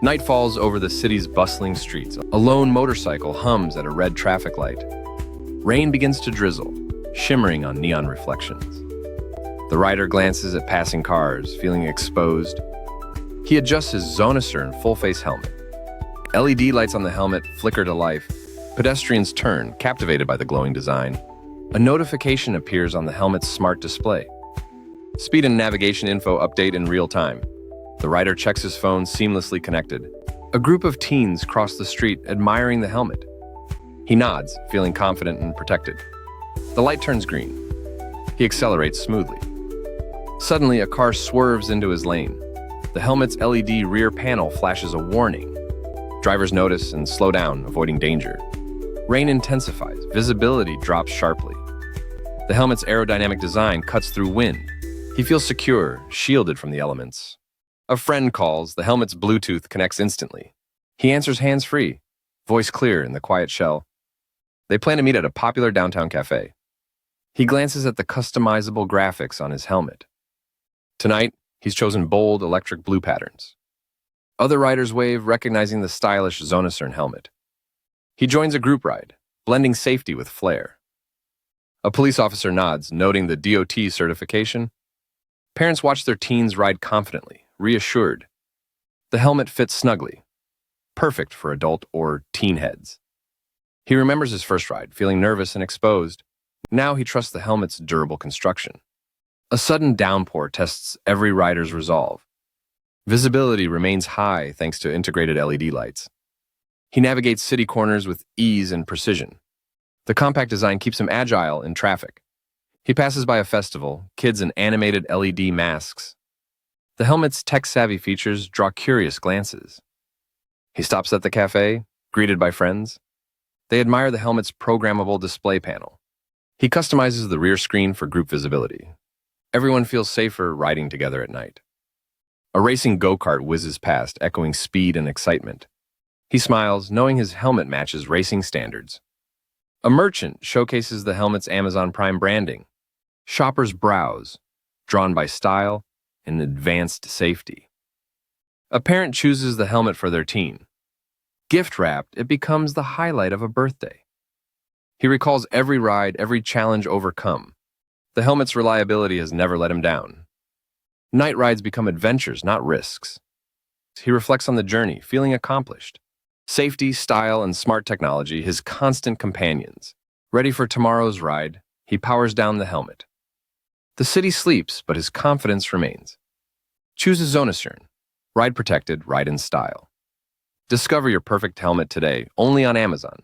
Night falls over the city's bustling streets. A lone motorcycle hums at a red traffic light. Rain begins to drizzle, shimmering on neon reflections. The rider glances at passing cars, feeling exposed. He adjusts his Zonasyrn full-face helmet. LED lights on the helmet flicker to life. Pedestrians turn, captivated by the glowing design. A notification appears on the helmet's smart display. Speed and navigation info update in real time. The rider checks his phone, seamlessly connected. A group of teens cross the street, admiring the helmet. He nods, feeling confident and protected. The light turns green. He accelerates smoothly. Suddenly, a car swerves into his lane. The helmet's LED rear panel flashes a warning. Drivers notice and slow down, avoiding danger. Rain intensifies. Visibility drops sharply. The helmet's aerodynamic design cuts through wind. He feels secure, shielded from the elements. A friend calls. The helmet's Bluetooth connects instantly. He answers hands-free, voice clear in the quiet shell. They plan to meet at a popular downtown cafe. He glances at the customizable graphics on his helmet. Tonight, he's chosen bold electric blue patterns. Other riders wave, recognizing the stylish Zonasyrn helmet. He joins a group ride, blending safety with flair. A police officer nods, noting the DOT certification. Parents watch their teens ride confidently, reassured. The helmet fits snugly, perfect for adult or teen heads. He remembers his first ride, feeling nervous and exposed. Now he trusts the helmet's durable construction. A sudden downpour tests every rider's resolve. Visibility remains high thanks to integrated LED lights. He navigates city corners with ease and precision. The compact design keeps him agile in traffic. He passes by a festival, kids in animated LED masks. The helmet's tech-savvy features draw curious glances. He stops at the cafe, greeted by friends. They admire the helmet's programmable display panel. He customizes the rear screen for group visibility. Everyone feels safer riding together at night. A racing go-kart whizzes past, echoing speed and excitement. He smiles, knowing his helmet matches racing standards. A merchant showcases the helmet's Amazon Prime branding. Shoppers browse, drawn by style and advanced safety. A parent chooses the helmet for their teen. Gift-wrapped, it becomes the highlight of a birthday. He recalls every ride, every challenge overcome. The helmet's reliability has never let him down. Night rides become adventures, not risks. He reflects on the journey, feeling accomplished. Safety, style, and smart technology, his constant companions. Ready for tomorrow's ride, he powers down the helmet. The city sleeps, but his confidence remains. Choose a Zonasyrn. Ride protected, ride in style. Discover your perfect helmet today, only on Amazon.